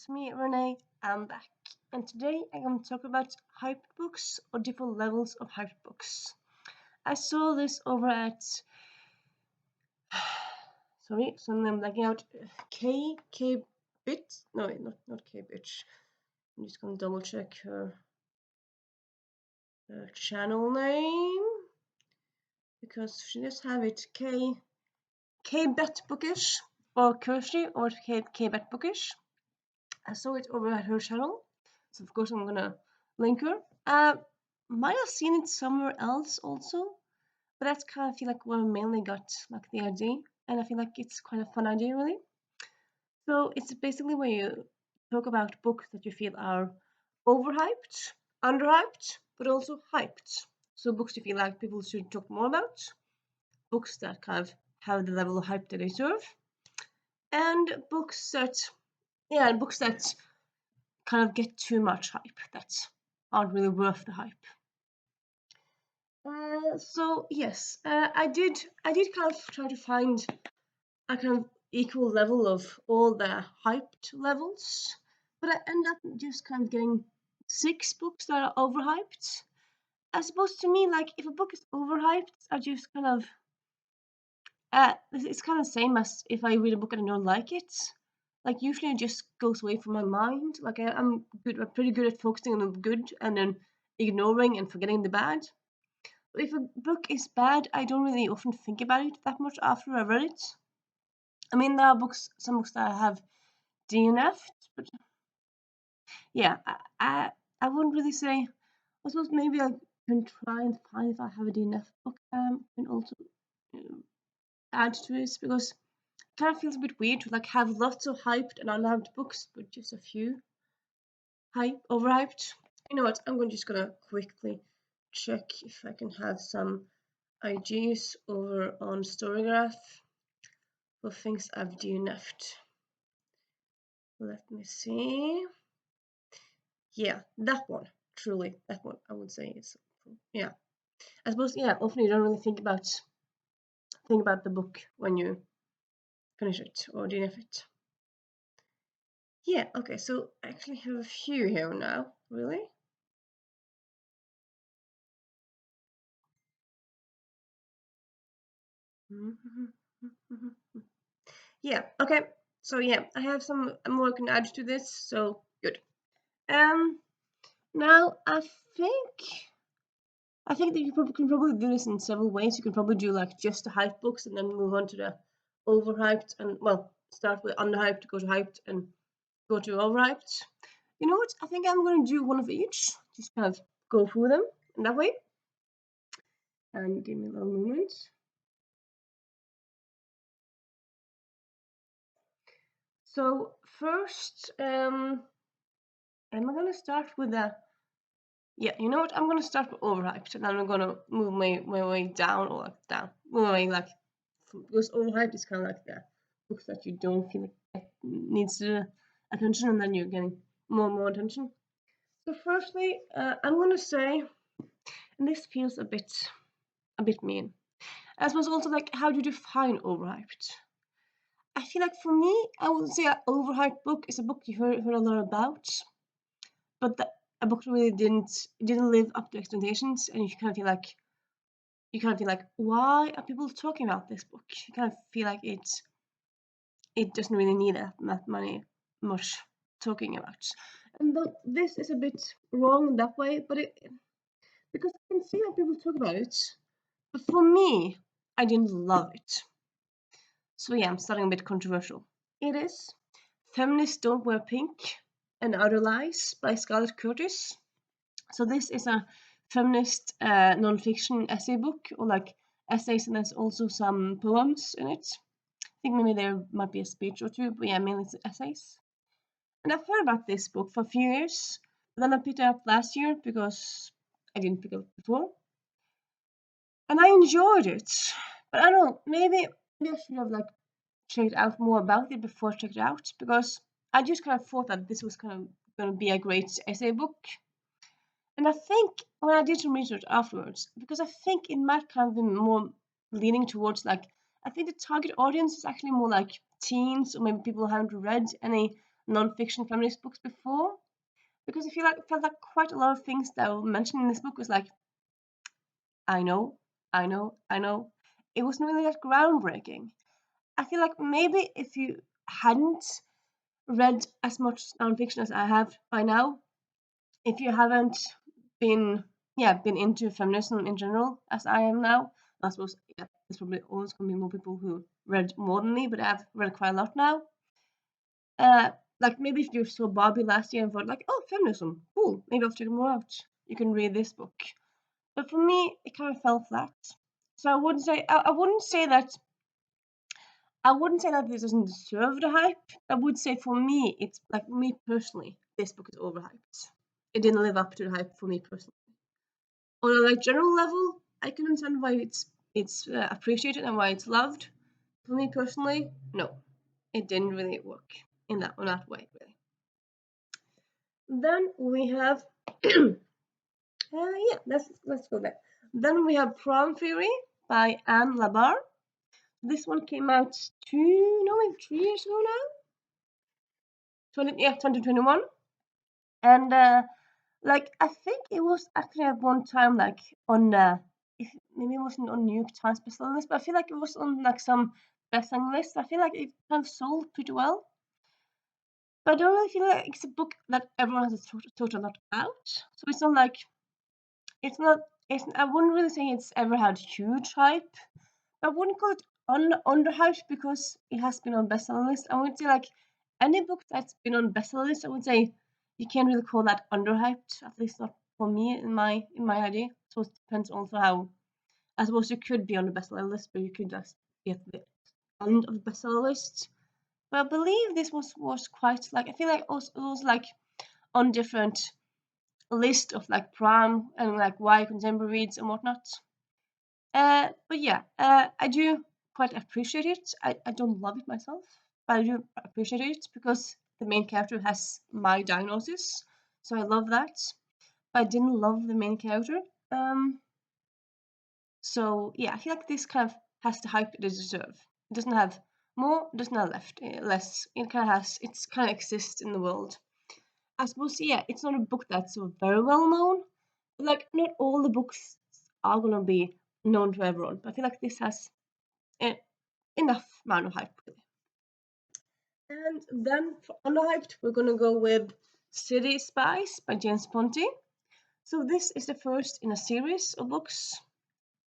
it's me, Renee. I'm back, and today I'm going to talk about hyped books or different levels of hyped books. I saw this over at sorry, so I'm blacking out K Bit. No, wait, not K Bitch. I'm just gonna double check her channel name because she does have it K Bet Bookish or Kirsty or K Bet Bookish. I saw it over at her channel, so of course I'm gonna link her. Might have seen it somewhere else also, but that's kind of feel like where I mainly got like the idea, and I feel like it's quite a fun idea really. So it's basically where you talk about books that you feel are overhyped, underhyped, but also hyped. So books you feel like people should talk more about, books that kind of have the level of hype that they deserve, and books that kind of get too much hype that aren't really worth the hype. So yes, I did kind of try to find a kind of equal level of all the hyped levels, but I end up just kind of getting 6 books that are overhyped. As opposed to me, like if a book is overhyped, I just kind of it's kind of the same as if I read a book and I don't like it. Like usually it just goes away from my mind. Like I'm pretty good at focusing on the good and then ignoring and forgetting the bad. But if a book is bad, I don't really often think about it that much after I read it. I mean, there are some books that I have DNF'd, but yeah, I wouldn't really say. I suppose maybe I can try and find if I have a DNF book. And also uh, add to this because it kind of feels a bit weird to like have lots of hyped and unhyped books, but just a few overhyped. You know what? Just gonna quickly check if I can have some IGs over on Storygraph for things I've DNF'd. Let me see. Yeah, that one. Truly, that one I would say is yeah. I suppose yeah. Often you don't really think about the book when you finish it or DNF it. Yeah. Okay. So I actually have a few here now. Really. Yeah. Okay. So yeah, I have some more I can add to this. So good. Um. Now I think that you can probably do this in several ways. You can probably do like just the hype books and then move on to the overhyped and well, start with underhyped, go to hyped, and go to overhyped. You know what? I think I'm going to do one of each. Just kind of go through them in that way. And give me a little moment. So first, am I going to start with the yeah, you know what? I'm gonna start with overhyped, and then I'm gonna move my way down or like down, move my way like because overhyped is kind of like the books that you don't feel like needs attention, and then you're getting more and more attention. So firstly, I'm gonna say, and this feels a bit mean. As was also like, how do you define overhyped? I feel like for me, I would say an overhyped book is a book you heard a lot about, but a book really didn't live up to expectations, and you kind of feel like why are people talking about this book? You kind of feel like it doesn't really need that much talking about. And this is a bit wrong that way, but because I can see how people talk about it, but for me, I didn't love it. So yeah, I'm starting a bit controversial. It is Feminists Don't Wear Pink and Other Lies by Scarlett Curtis. So this is a feminist non-fiction essay book, or like essays, and there's also some poems in it. I think maybe there might be a speech or two, but yeah, mainly it's essays. And I've heard about this book for a few years. Then I picked it up last year because I didn't pick it up before, and I enjoyed it. But I don't know, maybe I should have like checked out more about it before I checked it out because I just kind of thought that this was kind of going to be a great essay book. And I think when I did some research afterwards, because I think it might kind of be more leaning towards like, I think the target audience is actually more like teens or maybe people who haven't read any non-fiction feminist books before, because I felt like quite a lot of things that were mentioned in this book was like, I know, I know, I know. It wasn't really that groundbreaking. I feel like maybe if you hadn't read as much nonfiction as I have by now, if you haven't been been into feminism in general as I am now, I suppose there's probably always gonna be more people who read more than me, but I've read quite a lot now. Like maybe if you saw Barbie last year and thought like, oh, feminism, cool, maybe I'll check more out. You can read this book. But for me, it kind of fell flat. So I wouldn't say that this doesn't deserve the hype. I would say for me, it's like me personally, this book is overhyped. It didn't live up to the hype for me personally. On a like general level, I can understand why it's appreciated and why it's loved. For me personally, no, it didn't really work in that way really. Then we have let's go there. Then we have Prom Theory by Anne Labar. This one came out 3 years ago now. 2021. And like I think it was actually at one time like on maybe it wasn't on New York Times bestseller list, but I feel like it was on like some bestseller list. I feel like it kind of sold pretty well. But I don't really feel like it's a book that everyone has thought a lot about. So it's not like it's not it's I wouldn't really say it's ever had huge hype. I wouldn't call it underhyped because it has been on bestseller list. I would say like any book that's been on bestseller list, I would say you can't really call that underhyped. At least not for me in my idea. So it depends also how. I suppose you could be on the bestseller list, but you could just be at the end of the bestseller list. But I believe this was quite like I feel like it was like on different list of like prime and like why contemporary reads and whatnot. But yeah, I do quite appreciate it. I don't love it myself, but I do appreciate it because the main character has my diagnosis, so I love that. But I didn't love the main character. Um, so yeah, I feel like this kind of has the hype it deserves. It doesn't have more, it doesn't have less. It kind of has, it's kind of exists in the world. I suppose yeah, it's not a book that's so very well known. But like not all the books are gonna be known to everyone. But I feel like this has enough amount of hype really. And then for underhyped, we're gonna go with City Spies by James Ponti. So this is the first in a series of books.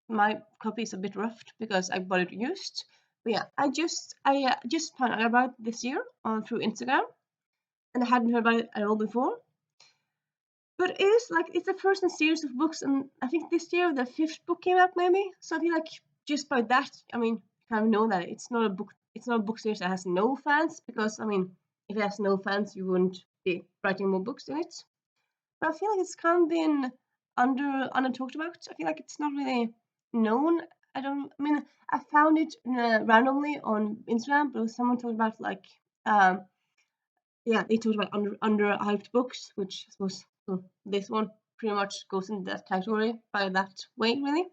My copy is a bit roughed because I bought it used. But yeah, I just found out about it this year through Instagram, and I hadn't heard about it at all before. But it is like it's the first in a series of books, and I think this year the fifth book came out maybe. So I feel like just by that, I mean, kind of know that it's not a book. It's not a book series that has no fans because I mean, if it has no fans, you wouldn't be writing more books in it. But I feel like it's kind of been under talked about. I feel like it's not really known. I don't. I mean, I found it randomly on Instagram, but someone talked about like yeah, they talked about underhyped books, which I suppose this one pretty much goes into that category by that way, really.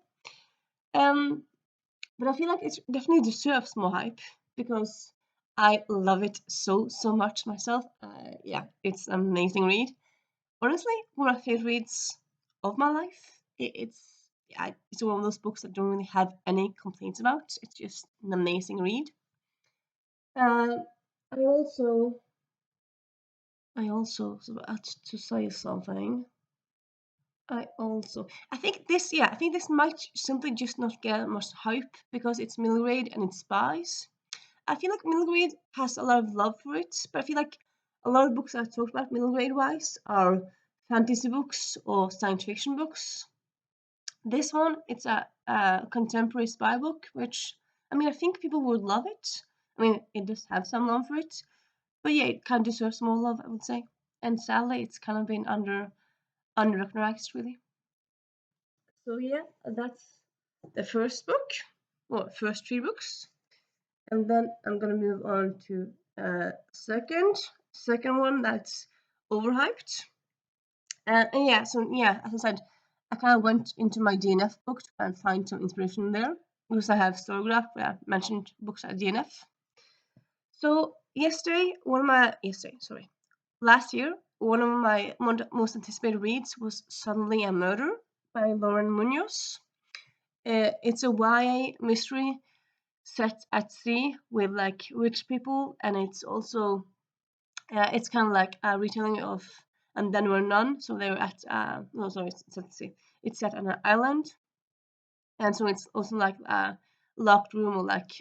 Um, but I feel like it definitely deserves more hype because I love it so much myself. Yeah, it's an amazing read. Honestly, one of my favorite reads of my life. It's one of those books that don't really have any complaints about. It's just an amazing read. Uh, I also was about to say something. I think this might simply just not get much hype because it's middle grade and it's spies. I feel like middle grade has a lot of love for it, but I feel like a lot of books I've talked about middle grade wise are fantasy books or science fiction books. This one, it's a contemporary spy book, which I mean I think people would love it. I mean it does have some love for it, but yeah, it kind of deserves more love, I would say. And sadly, it's kind of been under-recognized really. So yeah, that's the first book, or first three books, and then I'm gonna move on to second one that's overhyped. And yeah, so yeah, as I said, I kind of went into my DNF book to try and find some inspiration there because I have Storygraph where I mentioned books at DNF. So last year, one of my most anticipated reads was Suddenly a Murder by Lauren Munoz. It's a YA mystery set at sea with like rich people, and it's also it's kind of like a retelling of And Then We're None. So they're at no, sorry, let's see, it's set on an island, and so it's also like a locked room or like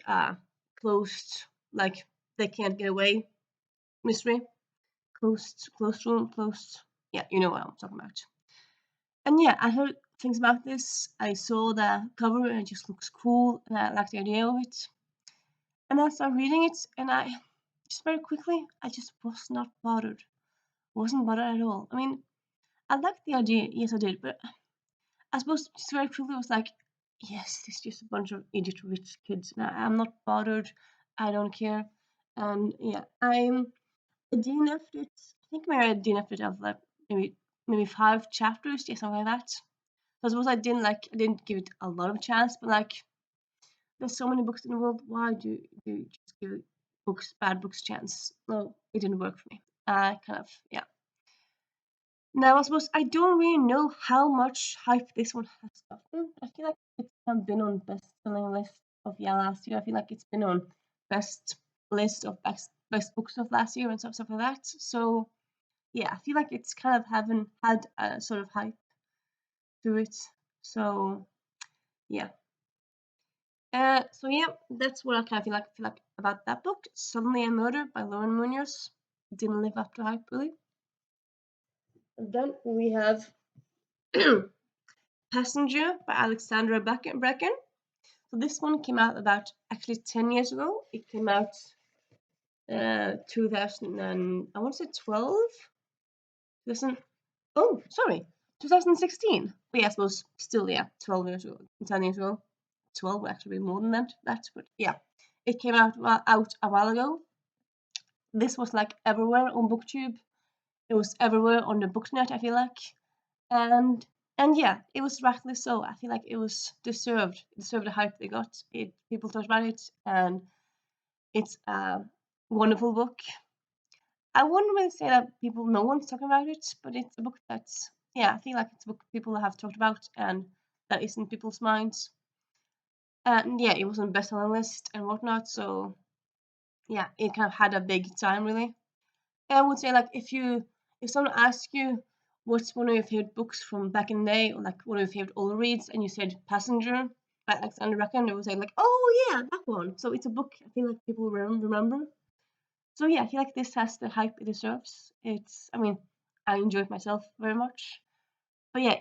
closed, like they can't get away mystery. Closed room, closed. Yeah, you know what I'm talking about. And yeah, I heard things about this. I saw the cover and it just looks cool, and I like the idea of it. And I started reading it, and I just very quickly, I just was not bothered. Wasn't bothered at all. I mean, I liked the idea, yes, I did, but I suppose just very quickly was like, yes, it's just a bunch of idiot rich kids. Now I'm not bothered. I don't care. And yeah, I DNF'd it. I think maybe I DNF'd it of like maybe 5 chapters, yeah, something like that. So I suppose I didn't give it a lot of chance, but like there's so many books in the world. Why do you just give bad books chance? No, it didn't work for me. I kind of yeah. Now I suppose I don't really know how much hype this one has gotten. I feel like it's been on best-selling list of last year. I feel like it's been on best list of best books of last year and stuff like that. So yeah, I feel like it's kind of haven't had a sort of hype to it. So yeah. So yeah, that's what I kind of feel like about that book. Suddenly a Murder by Lauren Munoz. Didn't live up to hype really. And then we have Passenger by Alexandra Brecken. So this one came out about actually 10 years ago. It came out 2000 and I want to say 12. 2000, oh, sorry, 2016. But yeah, I suppose still, yeah, 12 years ago, 10 years ago. 12 would actually be more than that, but yeah. It came out a while ago. This was like everywhere on BookTube. It was everywhere on the Booknet, I feel like. And yeah, it was rightly so. I feel like it was deserved the hype they got. People talked about it, and it's a wonderful book. I wouldn't really say that no one's talking about it, but it's a book that's I feel like it's a book people have talked about and that is in people's minds. And yeah, it was on bestseller list and whatnot, so yeah, it kind of had a big time really. I would say like if someone asks you what's one of your favorite books from back in the day, or like one of your favorite old reads, and you said Passenger by Alexander Bracken, they would say like, oh yeah, that one. So it's a book I feel like people remember. So yeah, I feel like this has the hype it deserves. I mean, I enjoyed myself very much, but yeah,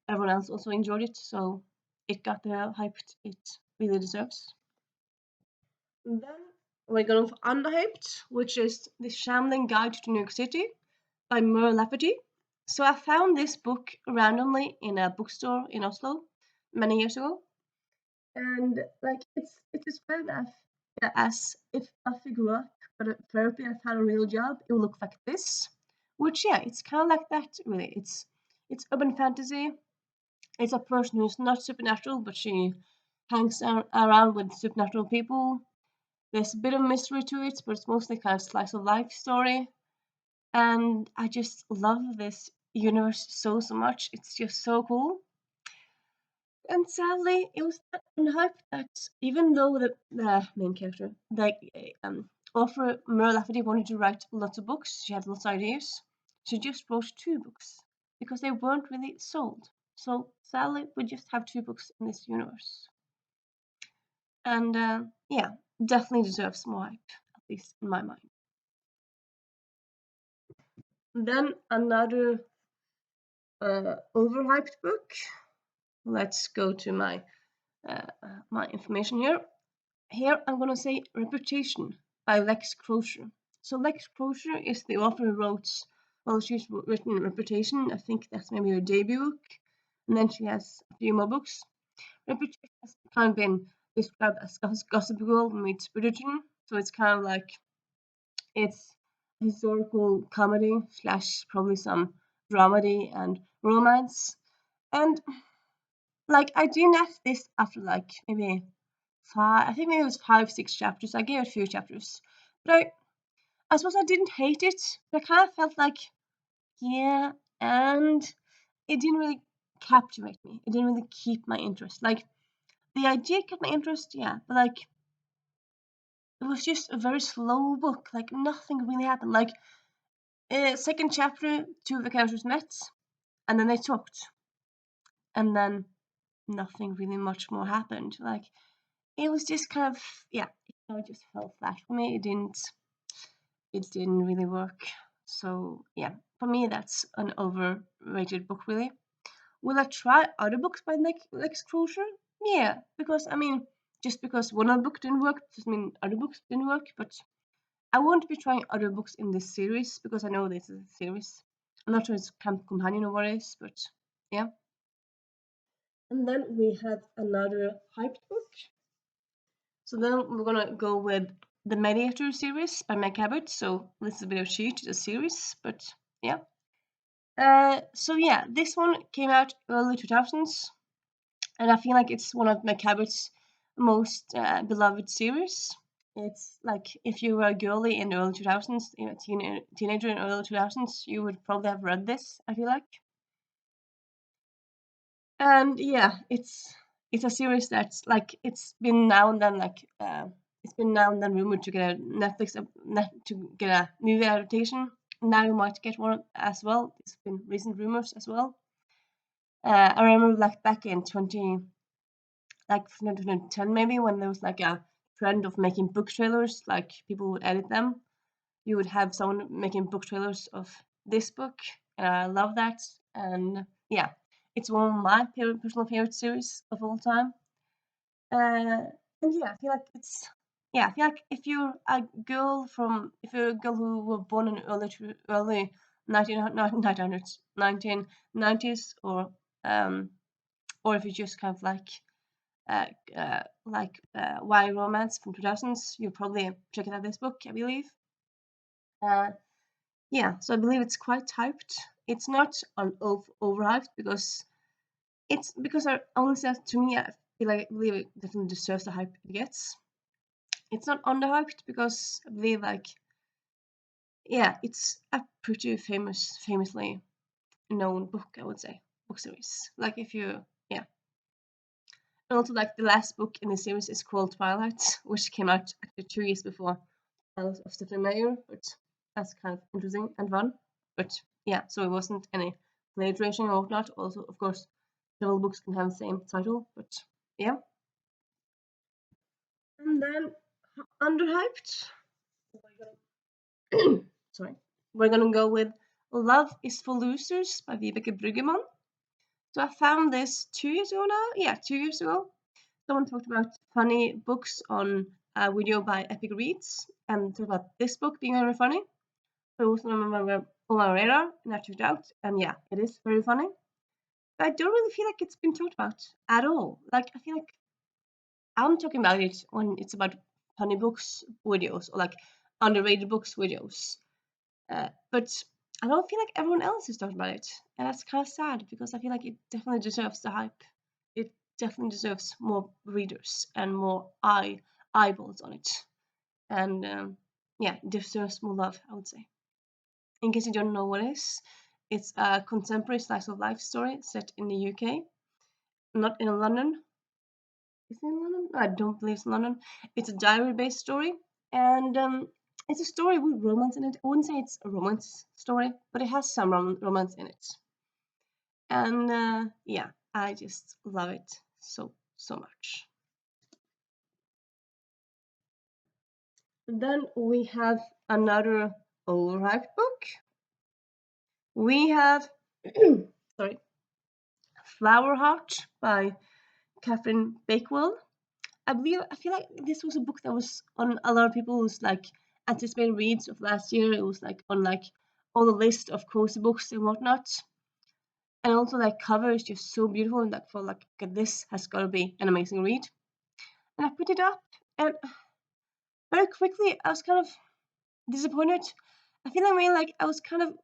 everyone else also enjoyed it, so it got the hype it really deserves. And then we're going for Underhyped, which is The Shambling Guide to New York City by Mur Lafferty. So I found this book randomly in a bookstore in Oslo many years ago, and like it's described as if Buffy grew up, but at therapy and found a real job, it would look like this. Which yeah, it's kind of like that really. It's urban fantasy. It's a person who's not supernatural, but she hangs around with supernatural people. There's a bit of mystery to it, but it's mostly kind of slice of life story. And I just love this universe so much. It's just so cool. And sadly, it was unhyped that even though the main character, like author Mur Lafferty, wanted to write lots of books, she had lots of ideas. She just wrote 2 books because they weren't really sold. So sadly, we just have 2 books in this universe. And yeah, definitely deserves more hype, at least in my mind. Then another overhyped book. Let's go to my information here. Here I'm gonna say Reputation by Lex Crosier. So Lex Crosier is the author who wrote, well, she's written Reputation. I think that's maybe her debut book, and then she has a few more books. Reputation has kind of been described as Gossip Girl meets Bridgerton, so it's kind of like it's historical comedy slash probably some dramedy and romance. And like I DNF'd this after like maybe 5, I think maybe it was 5, 6 chapters. I gave it a few chapters. But I suppose I didn't hate it, but I kind of felt like, yeah, and it didn't really captivate me. It didn't really keep my interest. Like, the idea kept my interest, yeah, but like, it was just a very slow book. Like, nothing really happened. Like, second chapter, two of the characters met, and then they talked, and then nothing really much more happened. Like, it was just kind of, yeah, it just fell flat for me. It didn't really work. So yeah, for me that's an overrated book, really. Will I try other books by Lex Cruiser? Yeah, because I mean, just because one other book didn't work doesn't mean other books didn't work. But I won't be trying other books in this series because I know this is a series. I'm not sure it's Camp Companion or what it is, but yeah. And then we had another hyped book. So then we're gonna go with the Mediator series by Meg Cabot. So this is a bit of cheat, the series, but yeah. So yeah, this one came out early 2000s, and I feel like it's one of Meg Cabot's most beloved series. It's like if you were a girly in the early 2000s, teenager in the early 2000s, you would probably have read this, I feel like. And yeah, it's a series that's like it's been now and then rumored to get a to get a movie adaptation. Now you might get one as well. There's been recent rumors as well. I remember like back in 2010 maybe, when there was like a trend of making book trailers, like people would edit them. You would have someone making book trailers of this book, and I love that. And yeah, it's one of my personal favorite series of all time. And yeah, I feel like I feel like if you're a girl who were born in early 1990s, or if you just kind of uh, YA romance from 2000s, you'll probably check out this book, I believe. Uh, yeah, so I believe it's quite hyped. It's not overhyped because I honestly, to me, I believe it definitely deserves the hype it gets. It's not underhyped because I believe it's a pretty famously known book, I would say, book series. Like if you yeah, and also like the last book in the series is called Twilight, which came out actually 2 years before Alice of Stephen Mayer, but that's kind of interesting and fun. But yeah, so it wasn't any plagiarization or whatnot. Also, of course, several books can have the same title, but yeah. And then underhyped. Sorry. We're gonna go with Love is for Losers by Vibeke Bruggemann. So I found this 2 years ago now. Yeah, 2 years ago. Someone talked about funny books on a video by Epic Reads and talked about this book being very funny. So it was on my radar, and I checked it out. And yeah, it is very funny. But I don't really feel like it's been talked about at all. Like I feel like I'm talking about it when it's about funny books videos or like underrated books videos. But I don't feel like everyone else is talking about it, and that's kind of sad because I feel like it definitely deserves the hype. It definitely deserves more readers and more eyeballs on it, and yeah, it deserves more love, I would say. In case you don't know what it is, it's a contemporary slice of life story set in the UK, not in London. Is it in London? No, I don't believe it's London. It's a diary-based story, and it's a story with romance in it. I wouldn't say it's a romance story, but it has some romance in it. And yeah, I just love it so much. Then we have another overhyped book. We have sorry, Flower Heart by Catherine Bakewell. I feel like this was a book that was on a lot of people's like anticipated reads of last year. It was like on like all the list of cozy books and whatnot. And also like cover is just so beautiful and like for like okay, this has got to be an amazing read. And I picked it up, and very quickly I was kind of disappointed. I feel like really like I was kind of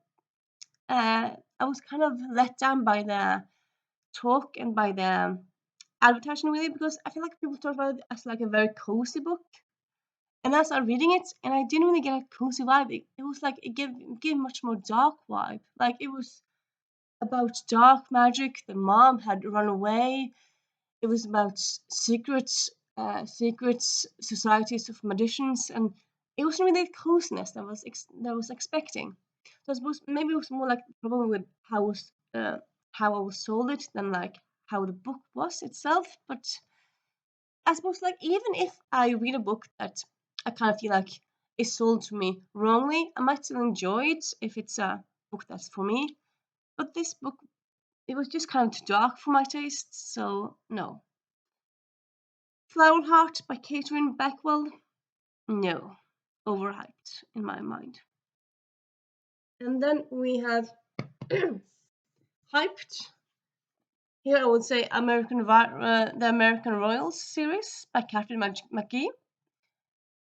let down by the talk and by the advertising really, because I feel like people talk about it as like a very cozy book. And I started reading it, and I didn't really get a cozy vibe. It was like it gave much more dark vibe. Like it was about dark magic. The mom had run away. It was about secrets, societies of magicians, and it wasn't really the coziness that I was expecting. So I suppose maybe it was more like the problem with how I was sold it than like how the book was itself. But I suppose like even if I read a book that I kind of feel like is sold to me wrongly, I might still enjoy it if it's a book that's for me. But this book, it was just kind of too dark for my taste, so no. Flower Heart by Catherine Backwell, no. Overhyped in my mind. And then we have hyped. Here I would say the American Royals series by Catherine McGee.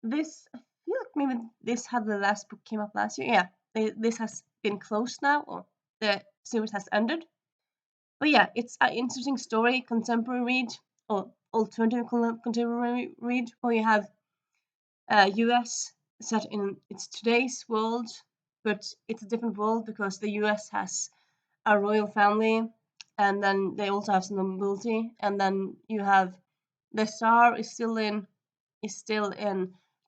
This, I feel like maybe this had the last book came up last year. Yeah, this has been closed now, or the series has ended. But yeah, it's an interesting story, contemporary read, or alternative contemporary read, where you have US set in its today's world, but it's a different world because the US has a royal family, and then they also have some nobility, and then you have the Tsar is still in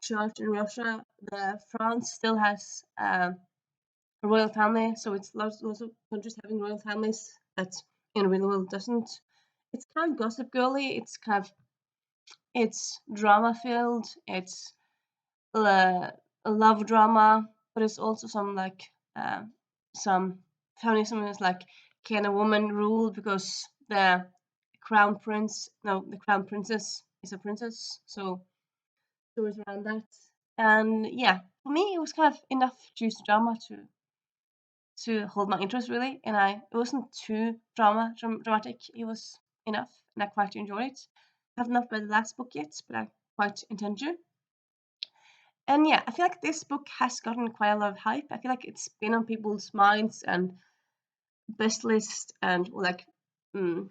charge in Russia. The France still has a royal family, so it's lots of countries having royal families that in the real world doesn't. It's kind of gossip girly. It's drama filled. It's a love drama, but it's also some feminism is like, can a woman rule because the the crown princess is a princess, so stories around that. And yeah, for me it was kind of enough juicy drama to hold my interest really, and it wasn't too dramatic. It was enough, and I quite enjoyed it. I have not read the last book yet, but I quite intend to. And yeah, I feel like this book has gotten quite a lot of hype. I feel like it's been on people's minds and best list and like mm,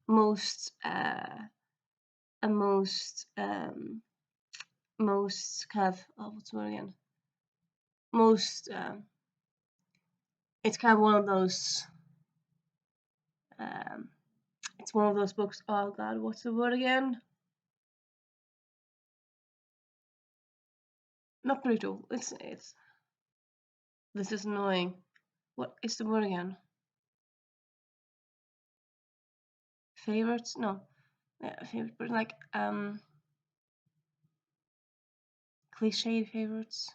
most and most kind of what's the word again? Most it's kind of one of those um, it's one of those books. Oh God, what's the word again? Not brutal. It's this is annoying. What is the word again? Favorites? No, yeah, favorite, but like cliched favorites.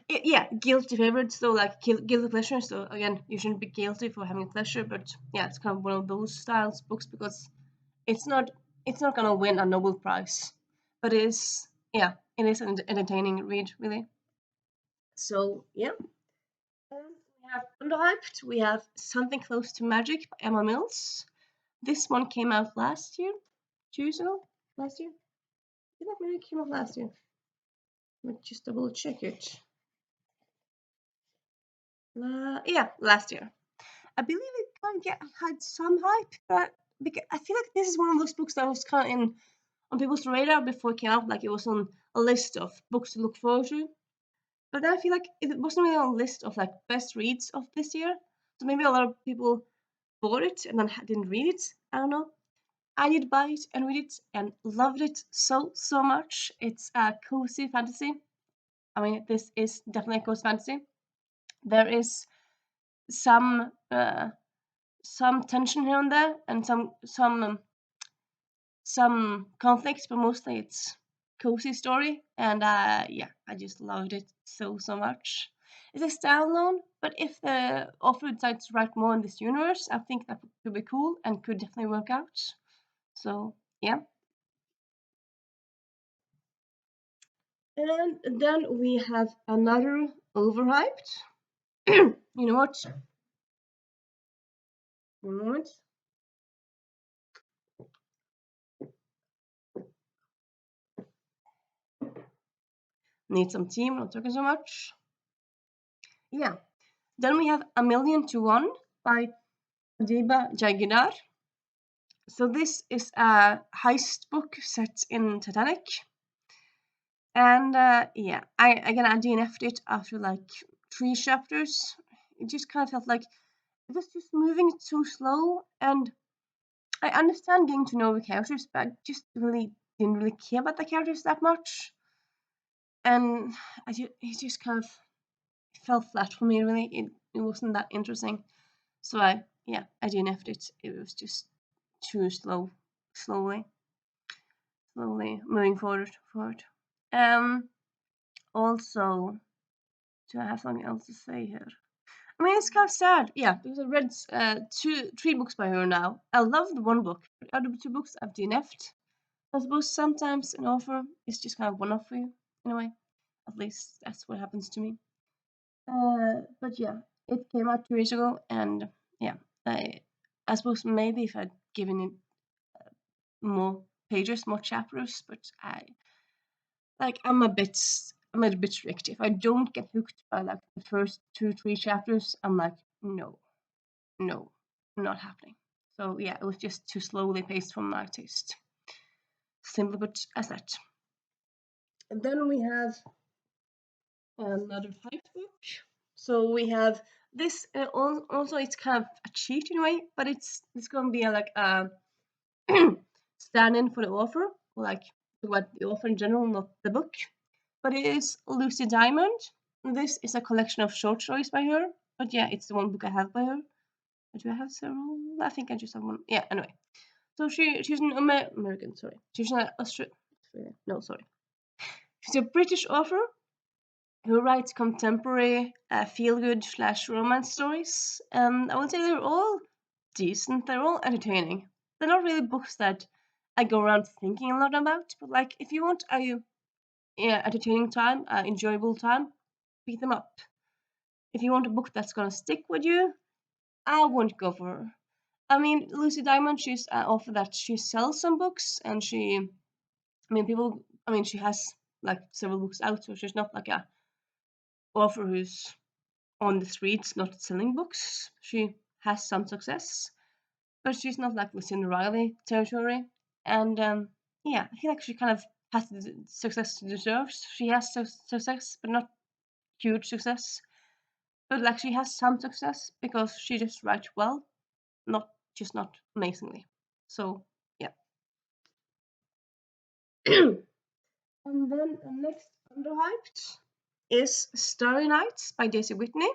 Yeah, guilty favorites. So like guilty pleasure. So again, you shouldn't be guilty for having pleasure, but yeah, it's kind of one of those styles books because it's not it's not gonna win a Nobel Prize, but it is it is an entertaining read really. So yeah, we have Underhyped. We have Something Close to Magic by Emma Mills. This one came out last year, 2 years ago, last year. I feel like maybe it came out last year. Let me just double check it. Yeah, last year. I believe it kind of had some hype, but because I feel like this is one of those books that was kind of in on people's radar before it came out. Like it was on a list of books to look forward to. But then I feel like it wasn't really on a list of like best reads of this year. So maybe a lot of people bought it and then didn't read it. I don't know. I did buy it and read it and loved it so much. It's a cozy fantasy. I mean, this is definitely a cozy fantasy. There is some tension here and there, and some conflicts, but mostly it's cozy story. And yeah, I just loved it so much. It's a standalone, but if the author decides to write more in this universe, I think that could be cool and could definitely work out. So yeah. And then we have another overhyped. You know what? One moment. Need some tea. I'm not talking so much. Yeah. Then we have A Million to One by Adiba Jaigirdar. So this is a heist book set in Titanic. And yeah, I DNF'd it after like 3 chapters. It just kind of felt like it was just moving too slow, and I understand getting to know the characters, but I just really didn't really care about the characters that much, and it just kind of fell flat for me. Really, it wasn't that interesting. So I DNF'd it. It was just too slowly moving forward. Um, Also, do I have something else to say here? I mean, it's kind of sad, yeah, because I read 3 books by her now. I loved one book, but the other 2 books I've DNF'd. I suppose sometimes an offer is just kind of one off for you, in a way. At least that's what happens to me. But yeah, it came out 2 years ago, and yeah, I suppose maybe if I'd given it more pages, more chapters, but I'm a bit strict. If I don't get hooked by like the first 2, 3 chapters, I'm like, no, no, not happening. So yeah, it was just too slowly paced for my taste. Simply put, as that. And then we have another hype book. So we have this. Also, it's kind of a cheat in a way, but it's gonna be like a stand-in for the author, like what the author in general, not the book. But it is Lucy Diamond. This is a collection of short stories by her. But yeah, it's the one book I have by her. Do I have several? I think I just have one. Yeah, anyway. So she's an American, sorry. She's an Australian. No, sorry. She's a British author who writes contemporary feel-good / romance stories. I would say they're all decent. They're all entertaining. They're not really books that I go around thinking a lot about. But like, if you want a entertaining time, enjoyable time, pick them up. If you want a book that's gonna stick with you, I won't go for her. I mean, Lucy Diamond, she's author that she sells some books, and she has like several books out, so she's not like a author who's on the streets not selling books. She has some success, but she's not like Lucinda Riley territory. And yeah, I feel like she kind of has the success she deserves. She has success, but not huge success. But like she has some success because she just writes well, not amazingly. So yeah. And then the next Underhyped is Starry Nights by Daisy Whitney.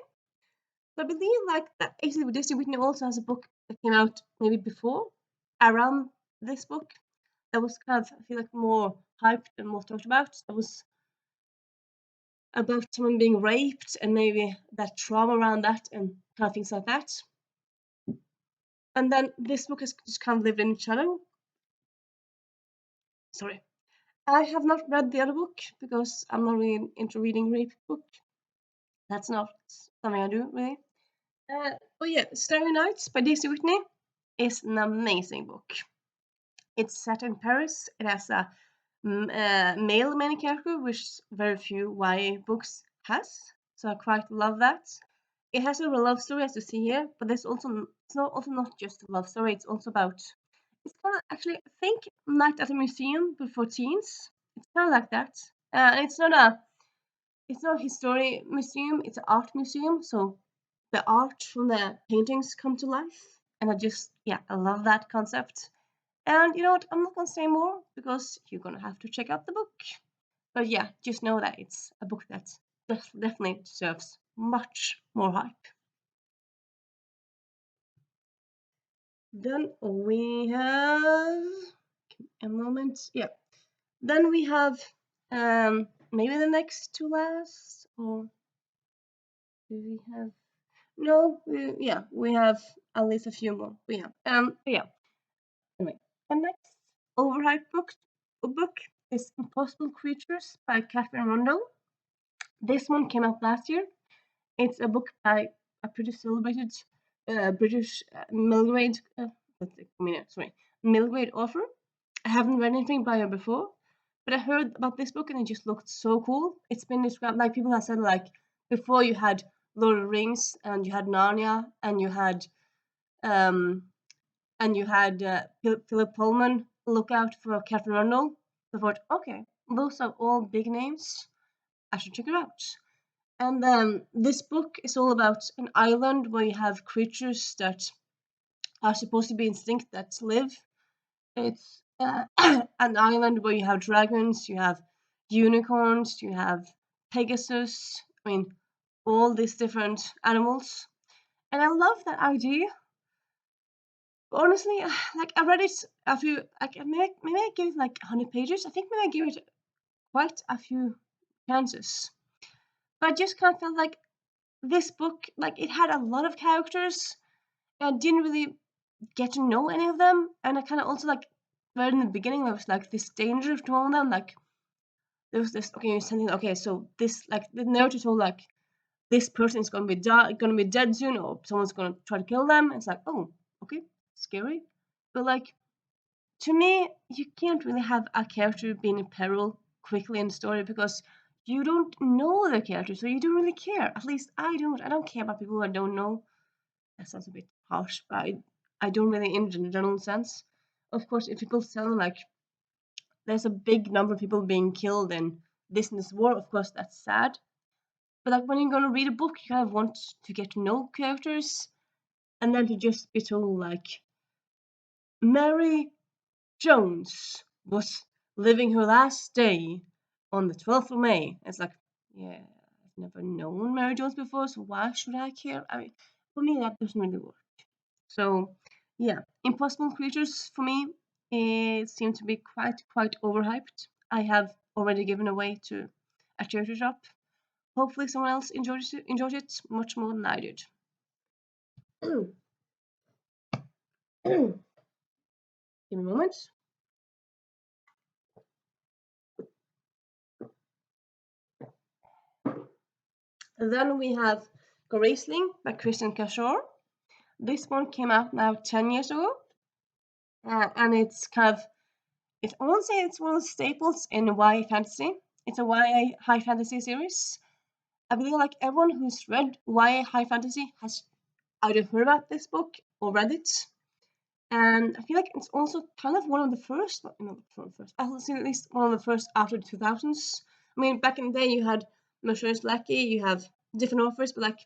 So I believe like that actually Daisy Whitney also has a book that came out maybe before, around this book, that was kind of I feel like more hyped and more talked about. That was about someone being raped and maybe that trauma around that and kind of things like that. And then this book has just kind of lived in each other. Sorry. I have not read the other book because I'm not really into reading rape book. That's not something I do really. But yeah, Starry Nights by Daisy Whitney is an amazing book. It's set in Paris. It has a male main character, which very few YA books has. So I quite love that. It has a love story, as you see here, but it's not just a love story. It's also about it's kind of actually I think Night at a Museum but for teens. It's kind of like that. It's not a history museum. It's an art museum. So the art from the paintings come to life, and I love that concept. And you know what? I'm not gonna say more because you're gonna have to check out the book. But yeah, just know that it's a book that definitely deserves much more hype. Then we have a moment. Yeah. Then we have maybe the next to last, or do we have? No, we have at least a few more. But yeah. Anyway, the next overhyped book is Impossible Creatures by Catherine Rundle. This one came out last year. It's a book by a pretty celebrated British middle grade author. I haven't read anything by her before, but I heard about this book and it just looked so cool. It's been described like people have said like before you had Lord of the Rings and you had Narnia um and you had Philip Pullman. Look out for Catherine Arnold. So I thought, okay, those are all big names. I should check it out. And this book is all about an island where you have creatures that are supposed to be extinct that live. It's an island where you have dragons, you have unicorns, you have Pegasus. I mean, all these different animals. And I love that idea. But honestly, like I read it a few, like maybe I gave it like 100 pages. I think maybe I gave it quite a few chances. But I just kind of felt like this book, like it had a lot of characters. And I didn't really get to know any of them. And I kind of also like, right in the beginning, there was like this danger of knowing them. Like there was this, okay, you're sending, okay, so this, like the narrator told like, this person is gonna be dead soon, or someone's gonna try to kill them. It's like, oh, okay, scary. But like, to me, you can't really have a character being in peril quickly in the story because you don't know the character, so you don't really care. At least I don't. I don't care about people I don't know. That sounds a bit harsh, but I don't really in the general sense. Of course, if people tell like there's a big number of people being killed in this war, of course that's sad. But like when you're gonna read a book, you kind of want to get to know characters, and then to just be told like Mary Jones was living her last day on the 12th of May. It's like, yeah, I've never known Mary Jones before, so why should I care? I mean, for me, that doesn't really work. So, yeah, Impossible Creatures for me, it seemed to be quite overhyped. I have already given away to a charity shop. Hopefully, someone else enjoyed it much more than I did. Give me a moment. And then we have Graceling by Christian Cashore. This one came out now 10 years ago. And it's kind of, I won't say it's one of the staples in YA fantasy. It's a YA high fantasy series. I believe like everyone who's read YA high fantasy has either heard about this book or read it. And I feel like it's also kind of one of the first, not the first, I'll say at least one of the first after the 2000s. I mean, back in the day, you had Machines Lackey, you have different authors, but like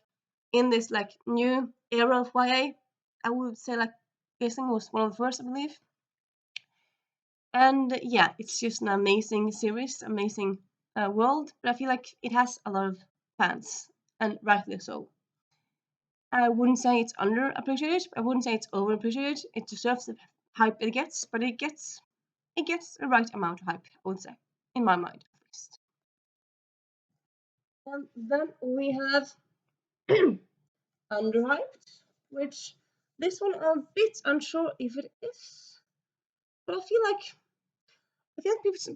in this like new era of YA, I would say like Gazing was one of the first, I believe. And yeah, it's just an amazing series, amazing world, but I feel like it has a lot of fans, and rightly so. I wouldn't say it's underappreciated. I wouldn't say it's overappreciated. It deserves the hype it gets, but it gets the right amount of hype, I would say, in my mind at least. And then we have Underhyped, which this one I'm a bit unsure if it is, but I feel like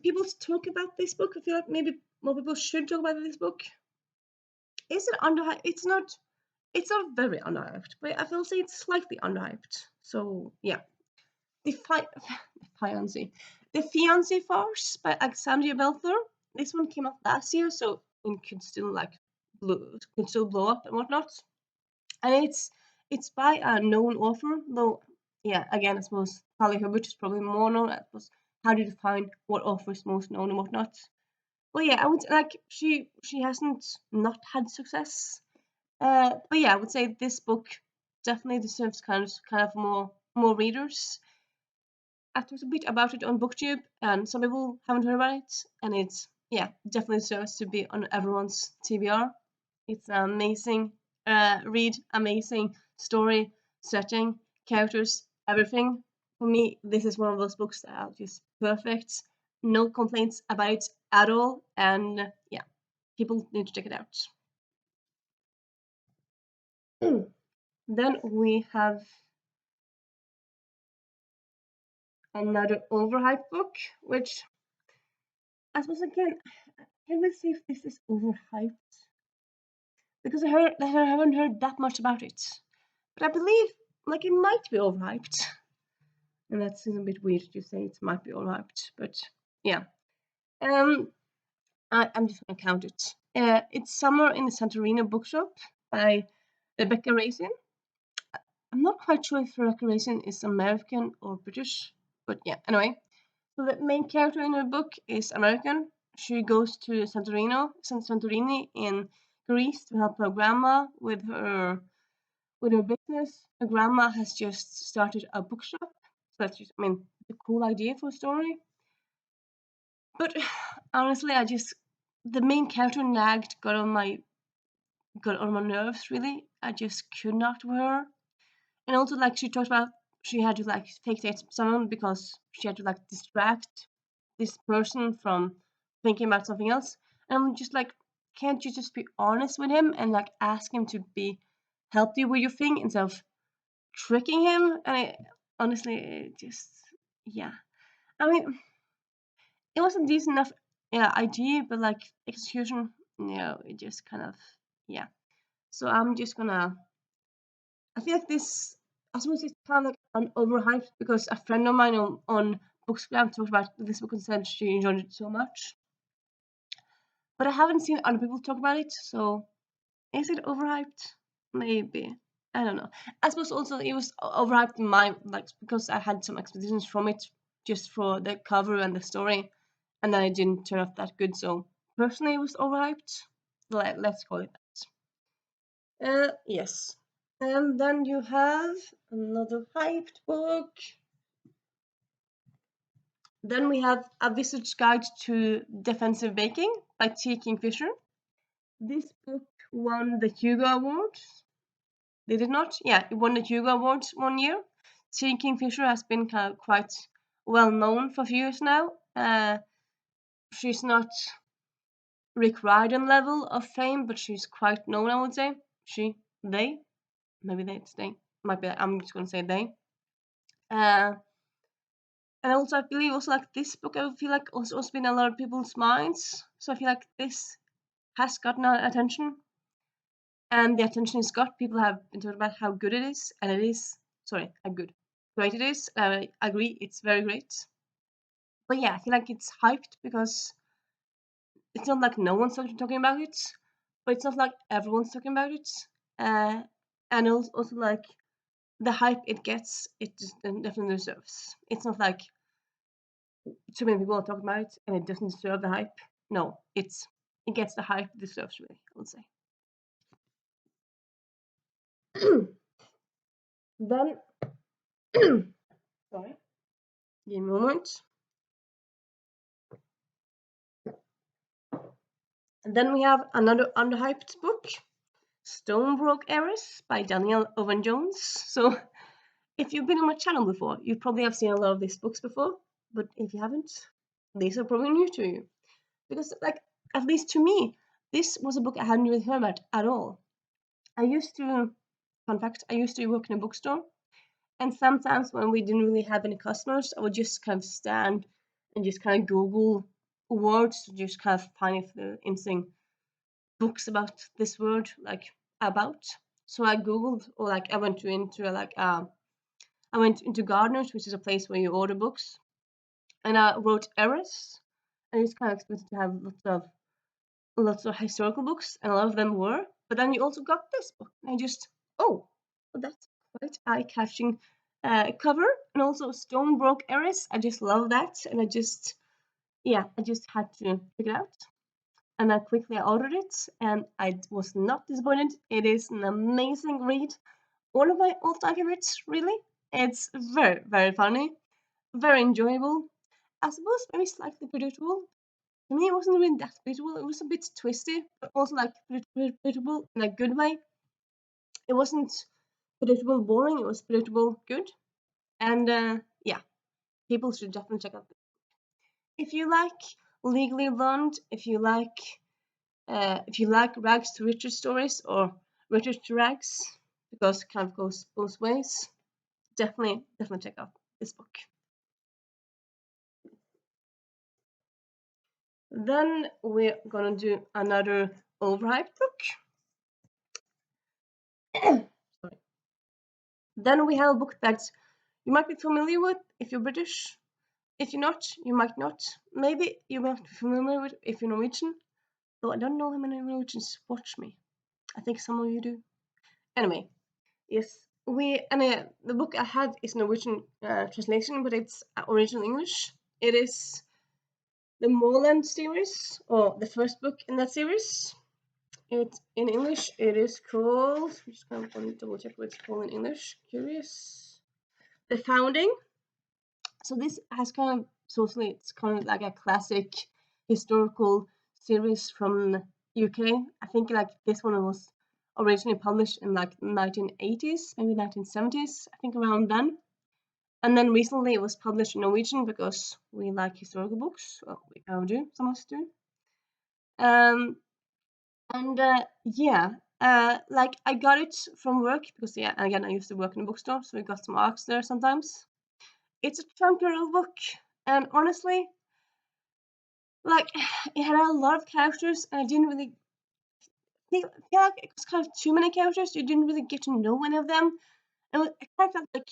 people talk about this book. I feel like maybe more people should talk about this book. Is it underhyped? It's not. It's not very underhyped, but I will say it's slightly underhyped. So yeah, the fiancé, the fiancé farce by Alexandria Belthor. This one came out last year, so it could still blow up and whatnot. And it's by a known author, though. Yeah, again, I suppose Holly Herbert is probably more known. I suppose how do you define what author is most known and whatnot? Well, yeah, I would like she hasn't not had success. But yeah, I would say this book definitely deserves kind of more readers. I talked a bit about it on BookTube, and some people haven't heard about it, and it's yeah definitely deserves to be on everyone's TBR. It's an amazing read, amazing story, setting, characters, everything. For me, this is one of those books that are just perfect. No complaints about it at all, and yeah, people need to check it out. Then we have another overhyped book, which I suppose again, I can't really say if this is overhyped because I haven't heard that much about it. But I believe like it might be overhyped, and that seems a bit weird to say it might be overhyped, but yeah. Um, I'm just gonna count it. It's Summer in the Santorino Bookshop by Rebecca Raisin. I'm not quite sure if Rebecca Raisin is American or British, but yeah. Anyway, so the main character in the book is American, she goes to Santorini in Greece to help her grandma with her business. Her grandma has just started a bookshop. So that's just, I mean, a cool idea for a story. But honestly, the main character nagged, got on my nerves. Really, I just could not with her. And also, like she talked about, she had to like fake date someone because she had to like distract this person from thinking about something else. And I'm just like, can't you just be honest with him and like ask him to help you with your thing instead of tricking him? And honestly, it just, yeah. I mean, it was a decent enough idea, but like execution, it just kind of, yeah. So I'm just gonna. I feel like this. I suppose it's kind of like an overhyped because a friend of mine on Booksplam talked about this book and said she enjoyed it so much. But I haven't seen other people talk about it, so is it overhyped? Maybe. I don't know. I suppose also it was overhyped in my like because I had some expectations from it just for the cover and the story, and then it didn't turn out that good. So personally, it was overhyped. Let's call it that. Yes. And then you have another hyped book. Then we have A Wizard's Guide to Defensive Baking by T. Kingfisher. This book won the Hugo Awards. Did it not? Yeah, it won the Hugo Awards one year. T. Kingfisher has been kind of quite well known for a few years now. She's not Rick Riordan level of fame, but she's quite known, I would say. They, maybe it's they. Might be. I'm just gonna say they. Uh, and also, I believe also like this book, I feel like also been in a lot of people's minds. So I feel like this has gotten our attention, and the attention it's got, people have been talking about how good it is, and it is. Sorry, how great it is. I agree, it's very great. But yeah, I feel like it's hyped because it's not like no one's talking about it, but it's not like everyone's talking about it. Uh, and also like the hype it gets, it just definitely deserves. It's not like too many people are talking about it and it doesn't deserve the hype. No, it gets the hype it deserves, really, I would say. Then, sorry, give me a moment. And then we have another underhyped book, Stonebroke Heiress by Danielle Owen Jones. So, if you've been on my channel before, you probably have seen a lot of these books before. But if you haven't, these are probably new to you. Because, like, at least to me, this was a book I hadn't really heard about at all. Fun fact, I used to work in a bookstore. And sometimes when we didn't really have any customers, I would just kind of stand and just kind of Google words to just kind of find if there are interesting books about this word, like about. So I Googled, or like I went I went into Gardeners, which is a place where you order books, and I wrote Eris, and it's kind of expected to have lots of historical books, and a lot of them were. But then you also got this book, and I just, oh, well, that's quite eye-catching cover, and also Stonebroke Heiress. I just love that, and I just had to check it out. And I quickly ordered it, and I was not disappointed. It is an amazing read, one of my all-time favorites, really. It's very, very funny, very enjoyable. I suppose maybe slightly predictable. To me, it wasn't really that predictable. It was a bit twisty, but also like predictable in a good way. It wasn't predictable boring. It was predictable good. And yeah, people should definitely check out. If you like Legally Blonde, if you like rags to riches stories or riches to rags, because it kind of goes both ways, definitely check out this book. Then we're gonna do another overhyped book. Sorry. Then we have a book that you might be familiar with if you're British. If you're not, you might not. Maybe you might be familiar with if you're Norwegian. Though I don't know how many Norwegians watch me. I think some of you do. Anyway, yes, the book I had is Norwegian translation, but it's original English. It is the Moreland series, or the first book in that series. It in English it is called. I'm just going to double check what it's called in English. Curious. The Founding. So this has kind of socially, it's kind of like a classic historical series from UK. I think like this one was originally published in like 1980s, maybe 1970s. I think around then. And then recently it was published in Norwegian because we like historical books. Well, we kind of do, some of us do. Um, and yeah, like I got it from work because yeah, again I used to work in a bookstore, so we got some arcs there sometimes. It's a chunky little book, and honestly, like it had a lot of characters, and I didn't really feel like it was kind of too many characters. You didn't really get to know any of them, and I kind of felt like,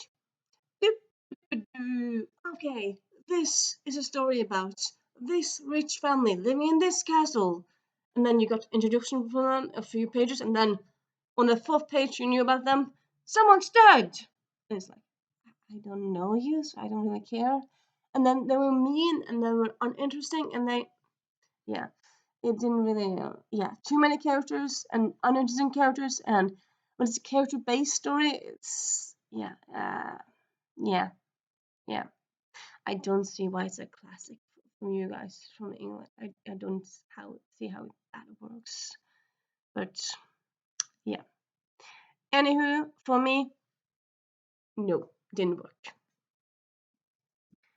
okay, this is a story about this rich family living in this castle, and then you got introduction for them a few pages, and then on the fourth page you knew about them. Someone's dead, and it's like I don't know you, so I don't really care. And then they were mean and they were uninteresting, and they yeah, it didn't really yeah, too many characters and uninteresting characters, and when it's a character based story, it's yeah, yeah. I don't see why it's a classic from you guys from England. I don't see how that works. But yeah. Anywho, for me, no, didn't work.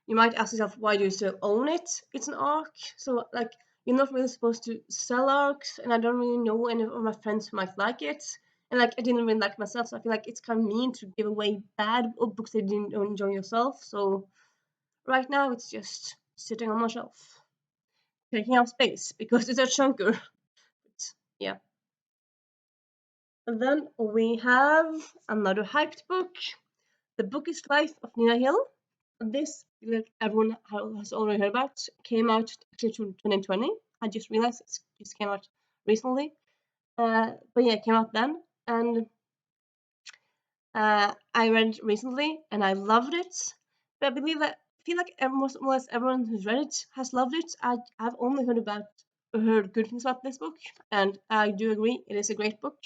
You might ask yourself, why do you still own it? It's an arc, so like you're not really supposed to sell arcs, and I don't really know any of my friends who might like it. And like I didn't really like myself, so I feel like it's kind of mean to give away bad books that you didn't enjoy yourself. So right now it's just sitting on my shelf, taking up space because it's a chunker. But, yeah. And then we have another hyped book. The Book is Life of Nina Hill. This, like everyone has already heard about, came out actually 2020. I just realized it just came out recently. But yeah, it came out then. And I read it recently and I loved it. But I feel like more or less everyone who's read it has loved it. I've only heard good things about this book, and I do agree it is a great book.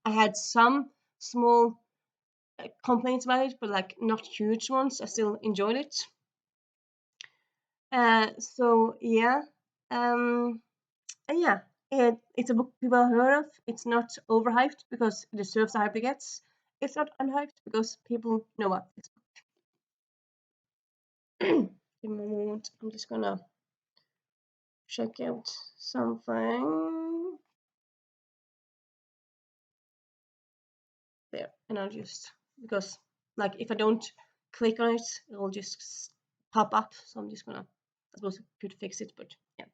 I had some small complaints about it, but like not huge ones. I still enjoyed it. So yeah, um, yeah, it's a book people have heard of. It's not overhyped because it deserves the hype it gets. It's not unhyped because people know about this book. Give me a moment. I'm just gonna check out something there, and I'll just because like if I don't click on it, it'll just pop up. So I'm just gonna. I suppose I could fix it, but yeah.